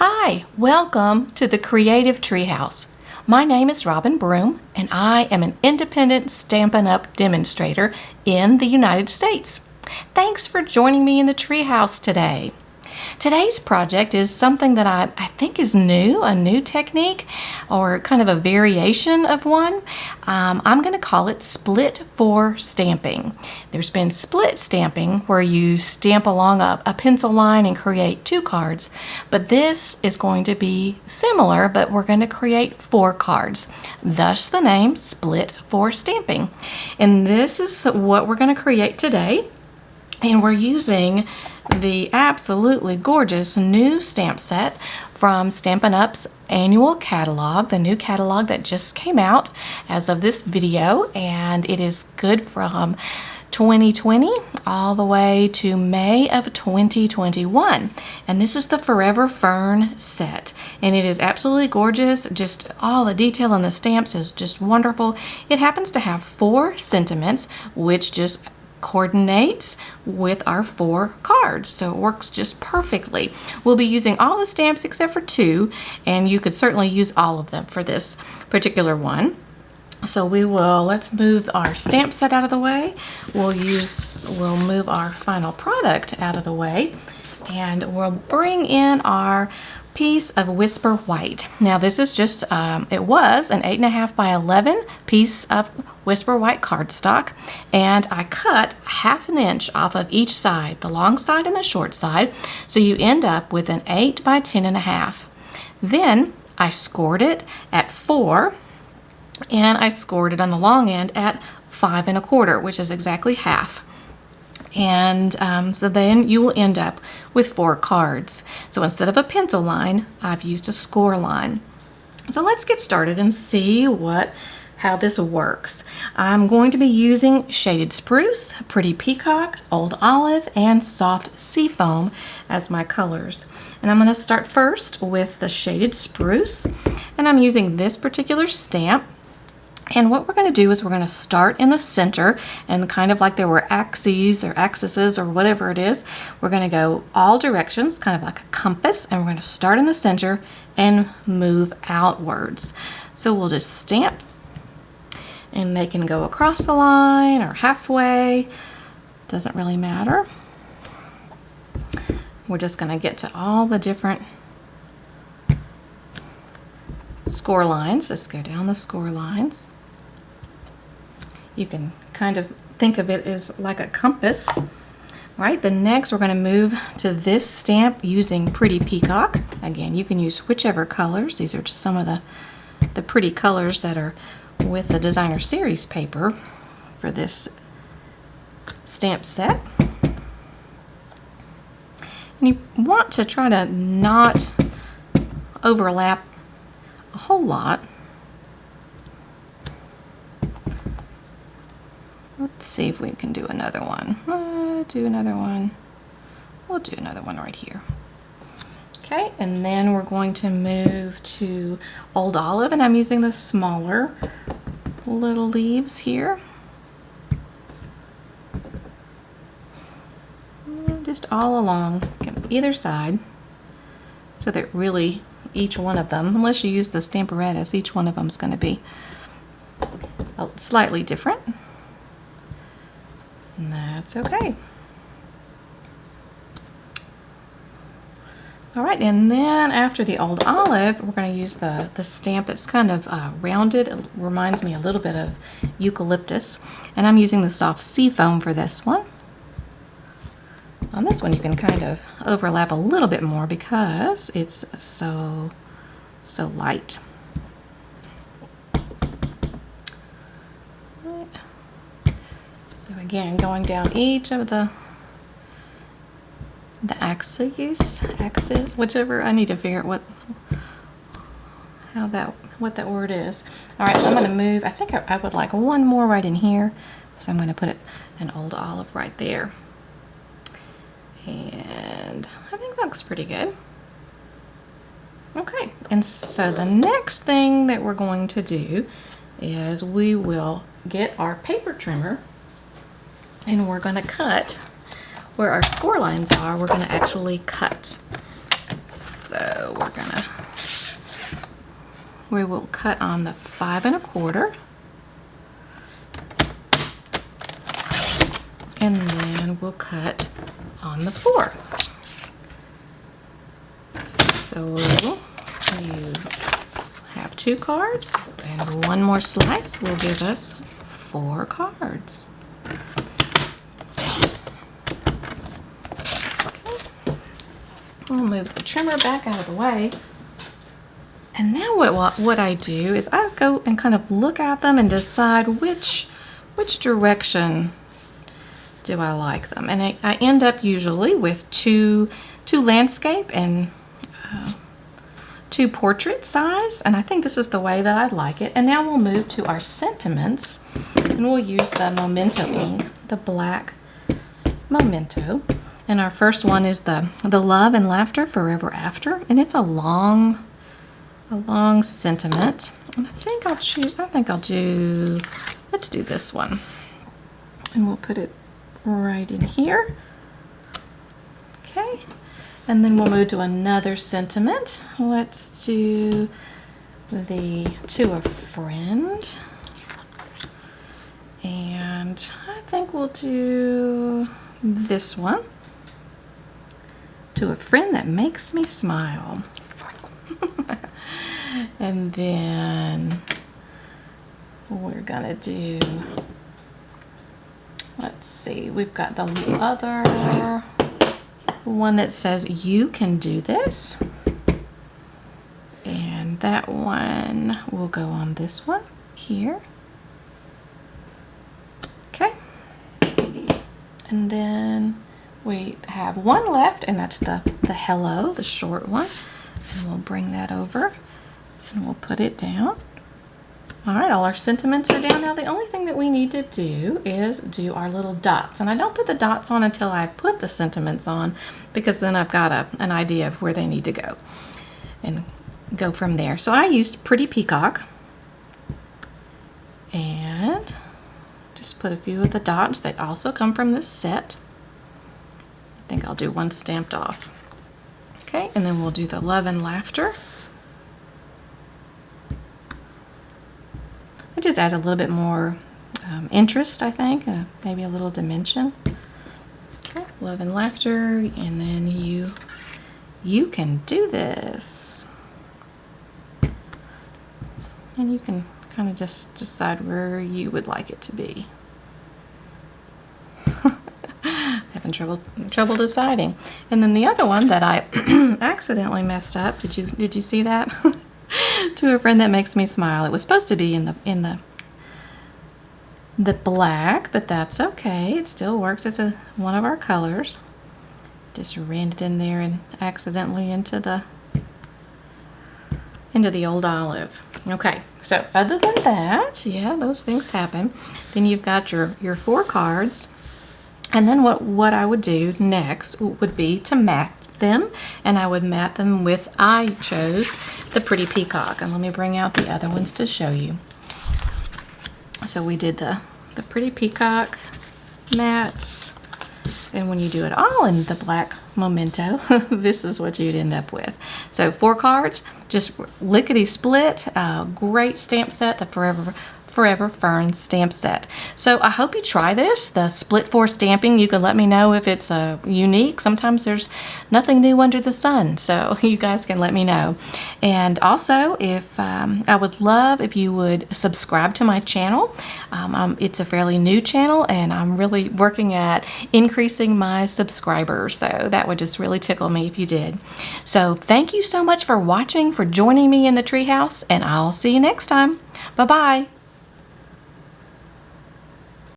Hi, welcome to the Creative Treehouse. My name is Robin Broom, and I am an independent Stampin' Up! Demonstrator in the United States. Thanks for joining me in the treehouse today. Today's project is something that I think is new, a new technique, or kind of a variation of one. I'm going to call it split for stamping. There's been split stamping where you stamp along a pencil line and create 2 cards, but this is going to be similar, but we're going to create 4 cards. Thus the name split for stamping. And this is what we're going to create today. And we're using the absolutely gorgeous new stamp set from Stampin' Up's annual catalog, the new catalog that just came out as of this video, and it is good from 2020 all the way to May of 2021. And this is the Forever Fern set, and it is absolutely gorgeous. Just all the detail in the stamps is just wonderful. It happens to have 4 sentiments, which just coordinates with our 4 cards, so it works just perfectly. We'll be using all the stamps except for 2, and you could certainly use all of them for this particular one. So let's move our stamp set out of the way. We'll move our final product out of the way, and we'll bring in our piece of Whisper White. Now this is just, it was an 8.5 by 11 piece of Whisper White cardstock, and I cut 1/2 inch off of each side, the long side and the short side, so you end up with an 8 by 10.5. Then I scored it at 4, and I scored it on the long end at 5 1/4, which is exactly half. And so then you will end up with 4 cards. So instead of a pencil line, I've used a score line. So let's get started and see how this works. I'm going to be using Shaded Spruce, Pretty Peacock, Old Olive, and Soft Seafoam as my colors. And I'm going to start first with the Shaded Spruce, and I'm using this particular stamp. And what we're going to do is we're going to start in the center, and kind of like there were axes or whatever it is, we're going to go all directions, kind of like a compass, and we're going to start in the center and move outwards. So we'll just stamp, and they can go across the line or halfway, doesn't really matter. We're just going to get to all the different score lines. Let's go down the score lines. You can kind of think of it as like a compass, right? The next we're going to move to this stamp using Pretty Peacock. Again, you can use whichever colors. These are just some of the pretty colors that are with the Designer Series paper for this stamp set. And you want to try to not overlap a whole lot. Let's see if we can do another one. Do another one. We'll do another one right here. Okay, and then we're going to move to Old Olive, and I'm using the smaller little leaves here. Just all along either side, so that really each one of them, unless you use the Stamparatus, each one of them is going to be slightly different. And that's okay. All right, and then after the Old Olive, we're going to use the stamp that's kind of rounded. It reminds me a little bit of eucalyptus. And I'm using the Soft Seafoam for this one. On this one, you can kind of overlap a little bit more because it's so light. So again, going down each of the axes, whichever, I need to figure out what that word is. All right, I'm going to move. I think I would like one more right in here, so I'm going to put an Old Olive right there. And I think that looks pretty good. Okay, and so the next thing that we're going to do is we will get our paper trimmer, and we're going to cut where our score lines are. We're going to actually cut So we will cut on the 5 1/4. And then we'll cut on the 4. So you have 2 cards, and one more slice will give us 4 cards. I'll move the trimmer back out of the way. And now what I do is I go and kind of look at them and decide which direction do I like them. And I end up usually with two landscape and 2 portrait size, and I think this is the way that I like it. And now we'll move to our sentiments, and we'll use the Memento ink, the black Memento. And our first one is the Love and Laughter Forever After, and it's a long sentiment. And let's do this one. And we'll put it right in here. Okay. And then we'll move to another sentiment. Let's do To a Friend. And I think we'll do this one. To a Friend That Makes Me Smile. And then we're gonna do, let's see, we've got the other one that says You Can Do This, and that one will go on this one here. Okay, and then we have one left, and that's the Hello, the short one, and we'll bring that over and we'll put it down. All right, all our sentiments are down. Now the only thing that we need to do is do our little dots. And I don't put the dots on until I put the sentiments on, because then I've got an idea of where they need to go and go from there. So I used Pretty Peacock and just put a few of the dots that also come from this set. I think I'll do one stamped off. Okay, and then we'll do the Love and Laughter. It just adds a little bit more interest, I think, maybe a little dimension. Okay, Love and Laughter, and then you can do this. And you can kind of just decide where you would like it to be. Having trouble deciding. And then the other one that I accidentally messed up. Did you see that? To a Friend That Makes Me Smile. It was supposed to be in the black, but that's okay. It still works. It's one of our colors. Just ran it in there and accidentally into the old olive. Okay, so other than that, yeah, those things happen. Then you've got your 4 cards, and then what I would do next would be to mat them, and I would mat them with, I chose the Pretty Peacock, and let me bring out the other ones to show you. So we did the Pretty Peacock mats, and when you do it all in the black Memento, this is what you'd end up with. So 4 cards, just lickety split, great stamp set, the Forever Fern stamp set. So I hope you try this, the split 4 stamping. You can let me know if it's unique. Sometimes there's nothing new under the sun, so you guys can let me know. And also, if I would love if you would subscribe to my channel. It's a fairly new channel, and I'm really working at increasing my subscribers, so that would just really tickle me if you did. So thank you so much for watching, for joining me in the treehouse, and I'll see you next time. Bye-bye.